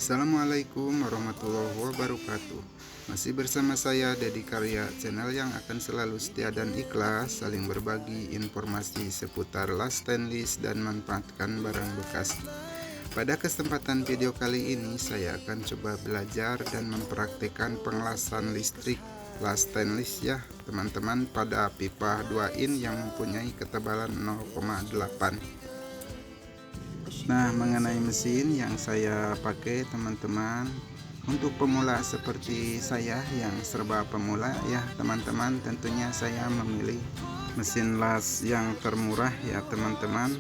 Assalamualaikum warahmatullahi wabarakatuh. Masih bersama saya Dedi Karya, channel yang akan selalu setia dan ikhlas saling berbagi informasi seputar las stainless dan manfaatkan barang bekas. Pada kesempatan video kali ini saya akan coba belajar dan mempraktikkan pengelasan listrik las stainless ya teman-teman, pada pipa 2 in yang mempunyai ketebalan 0,8. Nah, mengenai mesin yang saya pakai teman-teman, untuk pemula seperti saya yang serba pemula ya teman-teman, tentunya saya memilih mesin las yang termurah ya teman-teman.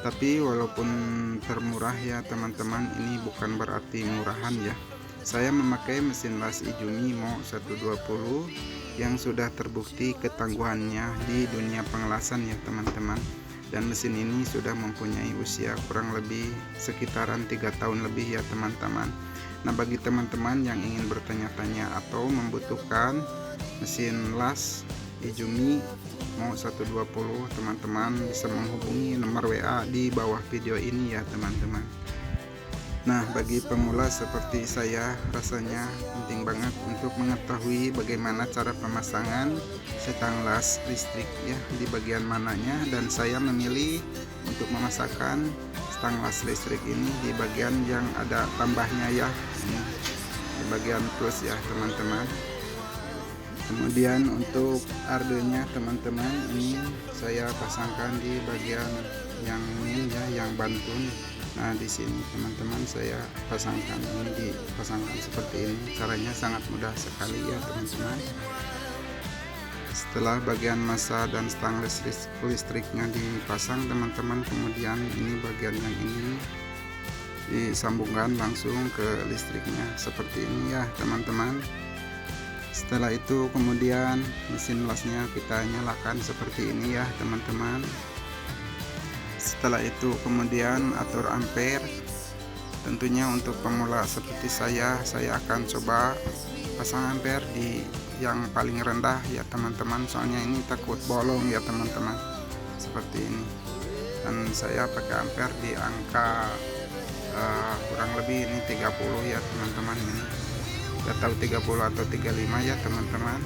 Tapi walaupun termurah ya teman-teman, ini bukan berarti murahan ya. Saya memakai mesin las Izumi Mo 120 yang sudah terbukti ketangguhannya di dunia pengelasan ya teman-teman. Dan mesin ini sudah mempunyai usia kurang lebih sekitaran 3 tahun lebih ya teman-teman. Nah, bagi teman-teman yang ingin bertanya-tanya atau membutuhkan mesin las Izumi Mo 120, teman-teman bisa menghubungi nomor WA di bawah video ini ya teman-teman. Nah, bagi pemula seperti saya, rasanya penting banget untuk mengetahui bagaimana cara pemasangan setang las listrik ya, di bagian mananya, dan saya memilih untuk memasangkan setang las listrik ini di bagian yang ada tambahnya ya, ini di bagian plus ya teman-teman. Kemudian untuk ardenya teman-teman, ini saya pasangkan di bagian yang min ya, yang bantun. Nah, di sini teman-teman saya pasangkan, ini dipasangkan seperti ini. Caranya sangat mudah sekali ya teman-teman. Setelah bagian massa dan stang listriknya dipasang teman-teman, kemudian ini bagian yang ini disambungkan langsung ke listriknya seperti ini ya teman-teman. Setelah itu kemudian mesin lasnya kita nyalakan seperti ini ya teman-teman. Setelah itu kemudian atur ampere. Tentunya untuk pemula seperti saya akan coba pasang ampere di yang paling rendah ya teman-teman, soalnya ini takut bolong ya teman-teman, seperti ini. Dan saya pakai ampere di angka kurang lebih ini 30 ya teman-teman, ini nggak tahu 30 atau 35 ya teman-teman.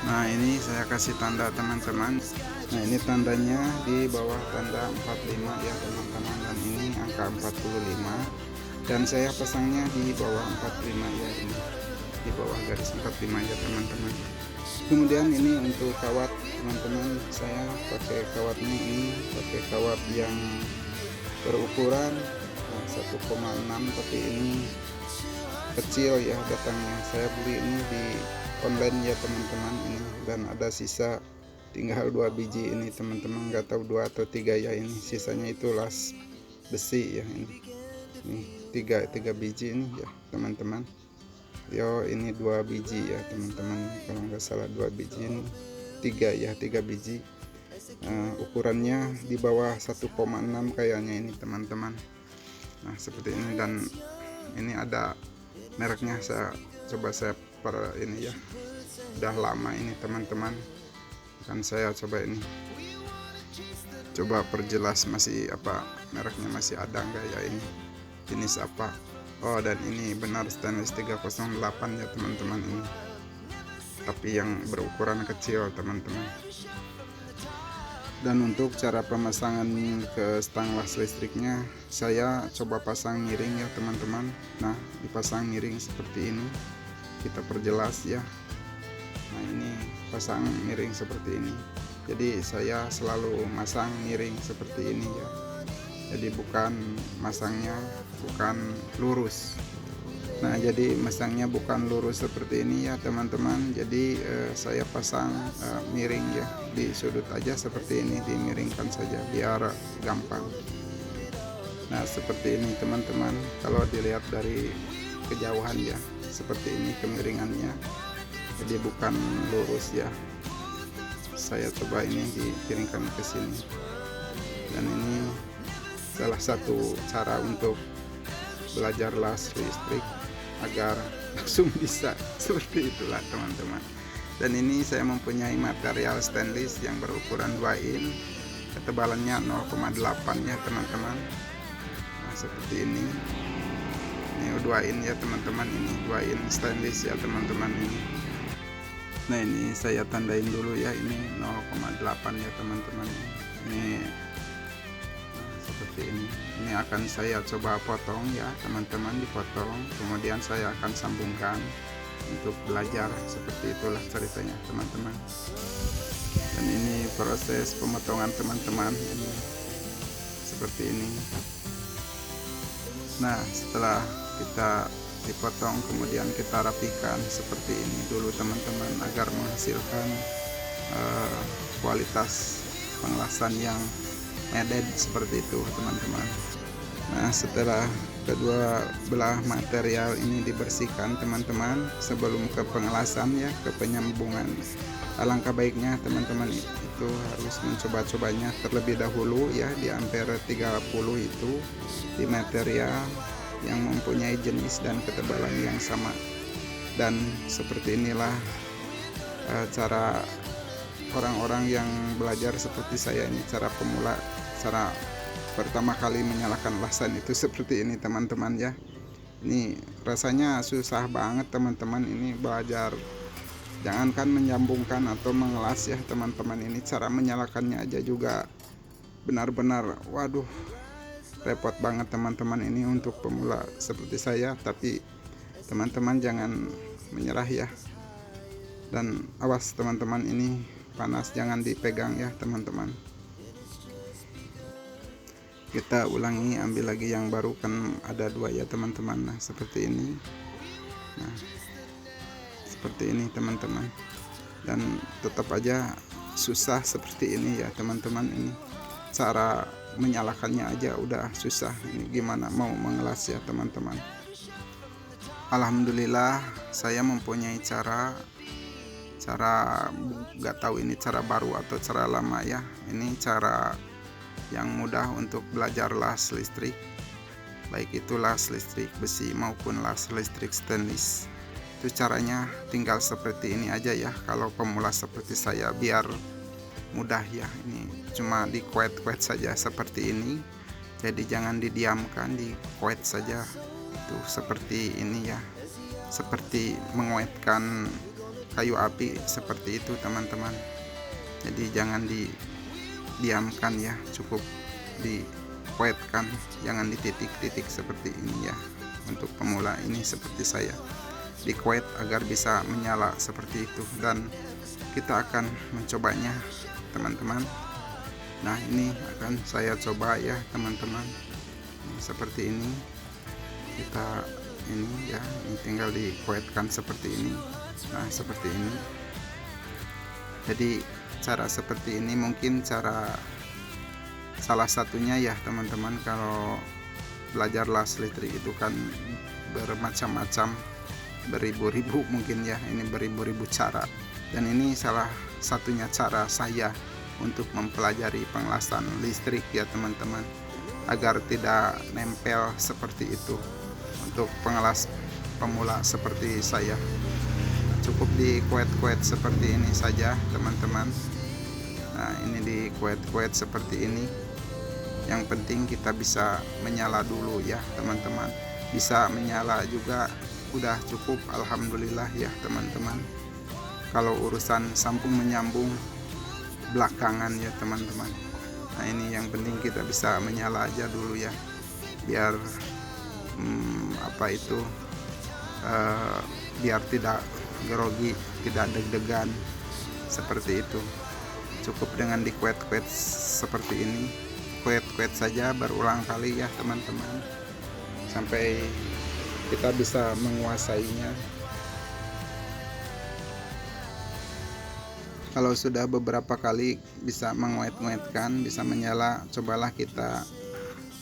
Nah, ini saya kasih tanda teman-teman. Nah, ini tandanya di bawah tanda 45 ya teman-teman, dan ini angka 45, dan saya pasangnya di bawah 45 ya, ini di bawah garis 45 ya teman-teman. Kemudian ini untuk kawat teman-teman, saya pakai kawatnya ini pakai kawat yang berukuran 1,6, tapi ini kecil ya datangnya. Saya beli ini di online ya teman-teman, ini, dan ada sisa tinggal 2 biji ini teman-teman, nggak tahu 2 atau 3 ya, ini sisanya itu las besi ya, ini 3 biji ini ya teman-teman. Yo, ini 2 biji ya teman-teman, kalau nggak salah 2 biji, ini 3 biji. Ukurannya di bawah 1,6 kayaknya ini teman-teman. Nah, seperti ini, dan ini ada mereknya, saya coba ini ya, udah lama ini teman-teman, kan saya coba ini, coba perjelas masih apa mereknya, masih ada enggak ya, ini jenis apa. Oh, dan ini benar stainless 308 ya teman-teman, ini tapi yang berukuran kecil teman-teman. Dan untuk cara pemasangan ke stang las listriknya, saya coba pasang miring ya teman-teman. Nah, dipasang miring seperti ini, kita perjelas ya. Nah, ini pasang miring seperti ini, jadi saya selalu masang miring seperti ini ya, jadi bukan masangnya bukan lurus. Nah, jadi masangnya bukan lurus seperti ini ya teman-teman, jadi saya pasang miring ya, di sudut aja seperti ini, dimiringkan saja biar gampang. Nah, seperti ini teman-teman, kalau dilihat dari kejauhan ya, seperti ini kemiringannya, jadi bukan lurus ya. Saya coba ini dikiringkan ke sini, dan ini salah satu cara untuk belajar las listrik agar langsung bisa seperti itulah teman-teman. Dan ini saya mempunyai material stainless yang berukuran 2 in, ketebalannya 0,8 ya teman-teman. Nah, seperti ini. duain ya teman-teman, ini duain stainless ya teman-teman ini. Nah ini saya tandain dulu ya, ini 0,8 ya teman-teman. Ini seperti ini akan saya coba potong ya teman-teman, dipotong kemudian saya akan sambungkan untuk belajar. Seperti itulah ceritanya teman-teman. Dan ini proses pemotongan teman-teman, ini seperti ini. Nah setelah kita dipotong kemudian kita rapikan seperti ini dulu teman-teman, agar menghasilkan kualitas pengelasan yang medet seperti itu teman-teman. Nah setelah kedua belah material ini dibersihkan teman-teman sebelum ke pengelasan ya, ke penyambungan, alangkah baiknya teman-teman itu harus mencoba-cobanya terlebih dahulu ya di ampere 30 itu, di material yang mempunyai jenis dan ketebalan yang sama. Dan seperti inilah cara orang-orang yang belajar seperti saya ini, cara pemula, cara pertama kali menyalakan lasan itu seperti ini teman-teman ya. Ini rasanya susah banget teman-teman ini belajar, jangankan menyambungkan atau mengelas ya teman-teman, ini cara menyalakannya aja juga benar-benar waduh repot banget teman-teman ini untuk pemula seperti saya. Tapi teman-teman jangan menyerah ya, dan awas teman-teman ini panas, jangan dipegang ya teman-teman. Kita ulangi, ambil lagi yang baru, kan ada dua ya teman-teman. Nah seperti ini, nah seperti ini teman-teman, dan tetap aja susah seperti ini ya teman-teman. Ini cara menyalakannya aja udah susah, ini gimana mau mengelas ya teman-teman. Alhamdulillah saya mempunyai cara nggak tahu ini cara baru atau cara lama ya. Ini cara yang mudah untuk belajar las listrik, baik itu las listrik besi maupun las listrik stainless. Itu caranya tinggal seperti ini aja ya kalau pemula seperti saya, biar mudah ya. Ini cuma dikuet-kuet saja seperti ini, jadi jangan didiamkan, dikuet saja. Itu seperti ini ya, seperti menguetkan kayu api seperti itu teman-teman. Jadi jangan didiamkan ya, cukup dikuetkan, jangan dititik-titik seperti ini ya. Untuk pemula ini seperti saya, dikuet agar bisa menyala seperti itu, dan kita akan mencobanya teman-teman. Nah ini akan saya coba ya teman-teman, seperti ini. Kita ini ya, ini tinggal dikuetkan seperti ini. Nah seperti ini. Jadi cara seperti ini mungkin cara salah satunya ya teman-teman. Kalau belajar las listrik itu kan bermacam-macam, beribu-ribu mungkin ya, ini beribu-ribu cara, dan ini salah satunya cara saya untuk mempelajari pengelasan listrik ya teman-teman, agar tidak nempel seperti itu. Untuk pengelas pemula seperti saya, cukup dikuet-kuet seperti ini saja teman-teman. Nah ini dikuet-kuet seperti ini. Yang penting kita bisa menyala dulu ya teman-teman, bisa menyala juga udah cukup, alhamdulillah ya teman-teman. Kalau urusan sambung menyambung belakangan ya teman-teman. Nah ini yang penting kita bisa menyala aja dulu ya, biar biar tidak grogi, tidak deg-degan seperti itu. Cukup dengan dikuet-kuet seperti ini, kuet-kuet saja berulang kali ya teman-teman, sampai kita bisa menguasainya. Kalau sudah beberapa kali bisa menguet-nguetkan, bisa menyala, cobalah kita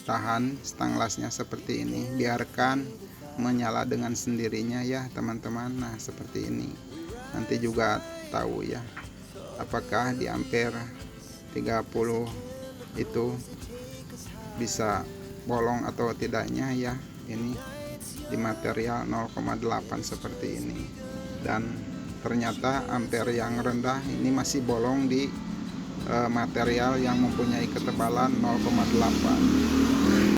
tahan stang lasnya seperti ini, biarkan menyala dengan sendirinya ya teman-teman. Nah seperti ini, nanti juga tahu ya apakah di ampere 30 itu bisa bolong atau tidaknya ya. Ini di material 0,8 seperti ini, dan ternyata ampere yang rendah ini masih bolong di material yang mempunyai ketebalan 0,8.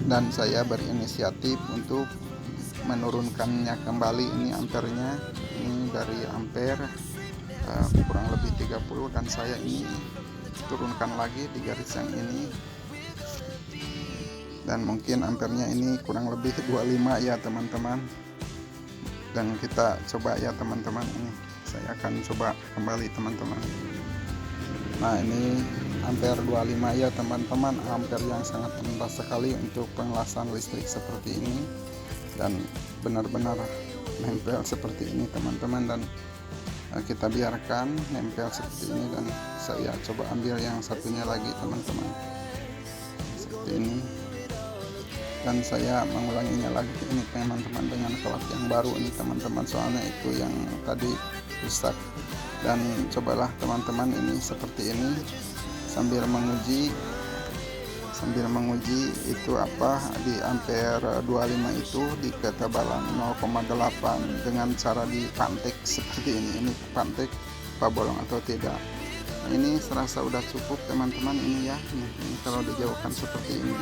Dan saya berinisiatif untuk menurunkannya kembali. Ini ampernya, ini dari ampere kurang lebih 30, dan saya ini turunkan lagi di garis yang ini, dan mungkin ampernya ini kurang lebih 25 ya teman-teman. Dan kita coba ya teman-teman, ini saya akan coba kembali teman-teman. Nah ini ampere 25 ya teman-teman, ampere yang sangat rendah sekali untuk pengelasan listrik seperti ini, dan benar-benar nempel seperti ini teman-teman. Dan kita biarkan nempel seperti ini, dan saya coba ambil yang satunya lagi teman-teman, seperti ini, dan saya mengulanginya lagi ini teman-teman dengan kelap yang baru ini teman-teman, soalnya itu yang tadi rusak. Dan cobalah teman-teman ini seperti ini sambil menguji itu apa di ampere 25 itu di ketebalan 0,8 dengan cara dipantek seperti ini pantek apa bolong atau tidak. Nah, ini serasa udah cukup teman-teman ini ya. Ini kalau dijauhkan seperti ini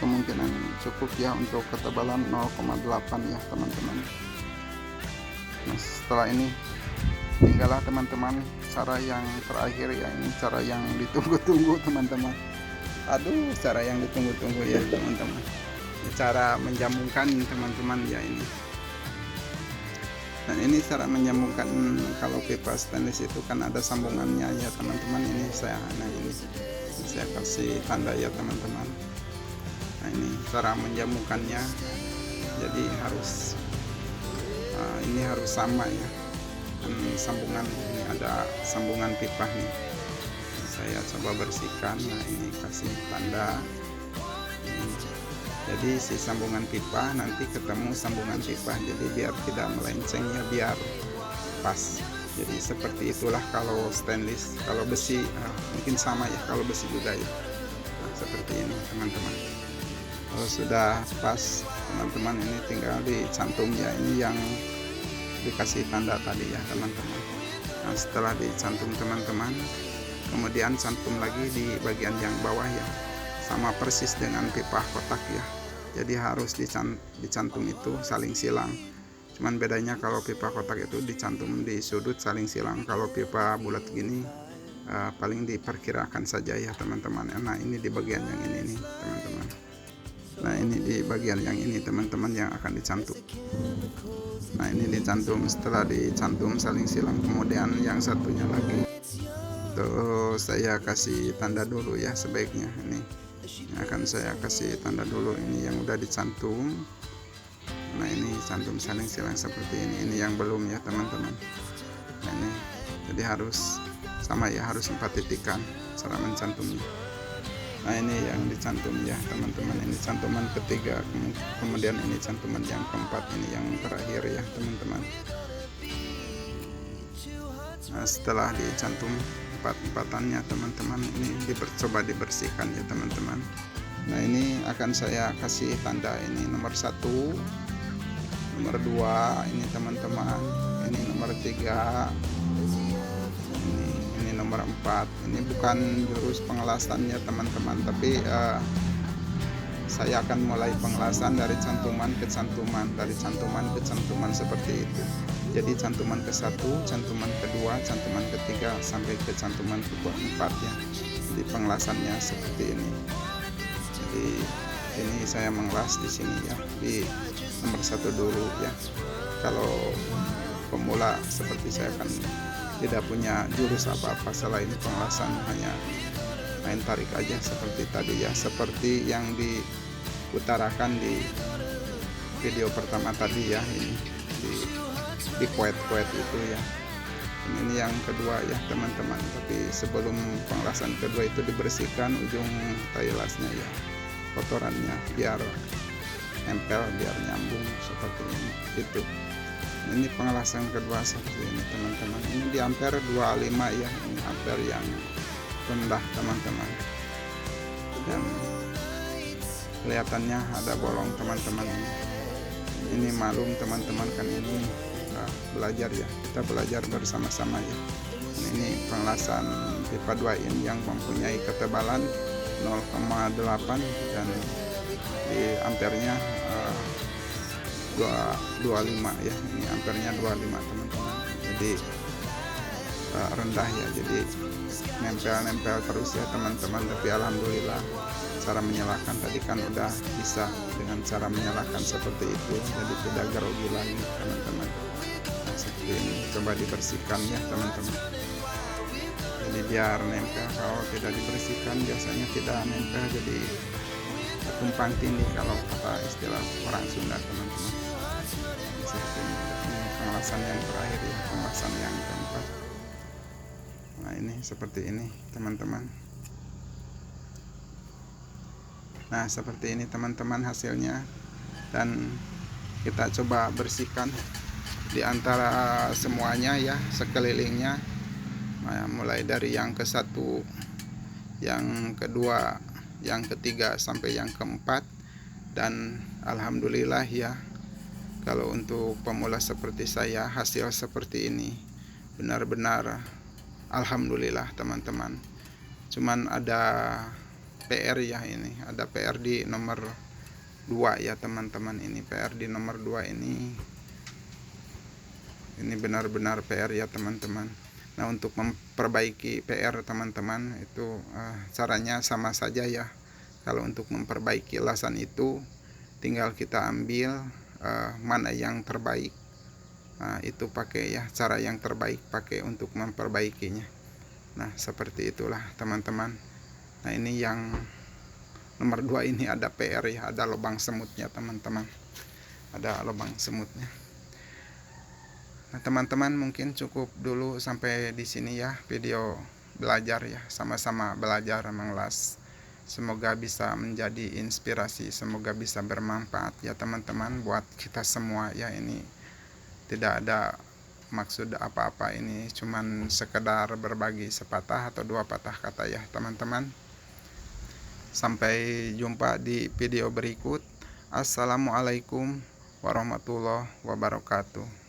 kemungkinan cukup ya untuk ketebalan 0,8 ya teman-teman. Nah setelah ini tinggallah teman-teman cara yang terakhir ya, ini cara yang ditunggu-tunggu teman-teman. Aduh, cara yang ditunggu-tunggu ya teman-teman, cara menyambungkan teman-teman ya ini. Dan ini cara menyambungkan, kalau pipa stainless itu kan ada sambungannya ya teman-teman. Ini saya kasih tanda ya teman-teman. Nah ini cara menyambungkannya, jadi harus ini harus sama ya. Dan sambungan ini ada sambungan pipa nih, saya coba bersihkan. Nah ini kasih tanda ini. Jadi si sambungan pipa nanti ketemu sambungan pipa, jadi biar tidak melenceng ya, biar pas. Jadi seperti itulah kalau stainless. Kalau besi mungkin sama ya, kalau besi juga ya. Nah, seperti ini teman-teman. Kalau sudah pas teman-teman, ini tinggal dicantum ya, ini yang dikasih tanda tadi ya teman-teman. Nah setelah dicantum teman-teman, kemudian cantum lagi di bagian yang bawah ya, sama persis dengan pipa kotak ya. Jadi harus dicantum itu saling silang. Cuman bedanya kalau pipa kotak itu dicantum di sudut saling silang, kalau pipa bulat gini paling diperkirakan saja ya teman-teman. Nah ini di bagian yang ini nih teman-teman. Nah ini di bagian yang ini teman-teman yang akan dicantum. Nah ini dicantum, setelah dicantum saling silang, kemudian yang satunya lagi tuh saya kasih tanda dulu ya sebaiknya. Ini akan saya kasih tanda dulu, ini yang udah dicantum. Nah ini cantum saling silang seperti ini yang belum ya teman-teman. Nah ini jadi harus sama ya, harus 4 titikan cara mencantumnya. Nah ini yang dicantum ya teman-teman, ini cantuman ketiga, kemudian ini cantuman yang keempat, ini yang terakhir ya teman-teman. Nah setelah dicantum empat-empatannya teman-teman, ini coba dibersihkan ya teman-teman. Nah ini akan saya kasih tanda, ini nomor 1, nomor 2 ini teman-teman, ini nomor 3, ini nomor 4. Ini bukan jurus pengelasannya teman-teman, tapi saya akan mulai pengelasan dari cantuman ke cantuman, seperti itu. Jadi cantuman ke-1, cantuman ke-2, cantuman ke-3 sampai ke cantuman ke-4 ya. Jadi pengelasannya seperti ini. Jadi ini saya mengelas di sini ya, di nomor 1 dulu ya. Kalau pemula seperti saya kan tidak punya jurus apa-apa selain pengelasan, hanya main tarik aja seperti tadi ya, seperti yang diutarakan di video pertama tadi ya, ini di kuet-kuet itu ya. Ini yang kedua ya teman-teman, tapi sebelum pengelasan kedua itu dibersihkan ujung tai lasnya ya, kotorannya, biar nempel, biar nyambung seperti ini gitu. Ini pengelasan kedua seperti ini teman-teman. Ini di ampere 25 ya, ini ampere yang rendah teman-teman. Dan kelihatannya ada bolong teman-teman. Ini malum teman-teman, kan ini belajar ya, kita belajar bersama-sama ya. Ini pengelasan pipa 2 in yang mempunyai ketebalan 0,8 dan di ampernya 25 ya, ini ampernya 25 teman-teman. Jadi rendah ya, jadi nempel terus ya teman-teman. Tapi alhamdulillah cara menyalakan tadi kan udah bisa dengan cara menyalakan seperti itu, jadi tidak grogi lagi teman-teman. Nah, seperti ini coba dibersihkan ya teman-teman. Jadi biar nempel, kalau tidak dibersihkan biasanya tidak nempel, jadi tumpang tindih kalau kata istilah orang Sunda teman-teman. Seperti ini pengelasan yang terakhir ya, pengelasan yang keempat. Nah ini seperti ini teman-teman. Nah seperti ini teman-teman hasilnya, dan kita coba bersihkan di antara semuanya ya, sekelilingnya. Nah, mulai dari yang ke satu, yang kedua, yang ketiga sampai yang keempat. Dan alhamdulillah ya, kalau untuk pemula seperti saya hasil seperti ini benar-benar alhamdulillah teman-teman. Cuman ada PR ya, ini ada PR di nomor 2 ya teman-teman. Ini PR di nomor 2 ini benar-benar PR ya teman-teman. Nah untuk memperbaiki PR teman-teman itu caranya sama saja ya. Kalau untuk memperbaiki lasan itu tinggal kita ambil mana yang terbaik, itu pakai ya, cara yang terbaik pakai untuk memperbaikinya. Nah seperti itulah teman-teman. Nah ini yang nomor 2 ini ada PR ya, ada lubang semutnya teman-teman, ada lubang semutnya. Nah teman-teman mungkin cukup dulu sampai di sini ya video belajar ya, sama-sama belajar mengelas. Semoga bisa menjadi inspirasi, semoga bisa bermanfaat ya teman-teman buat kita semua ya. Ini tidak ada maksud apa-apa, ini cuman sekedar berbagi sepatah atau 2 patah kata ya teman-teman. Sampai jumpa di video berikut. Assalamualaikum warahmatullahi wabarakatuh.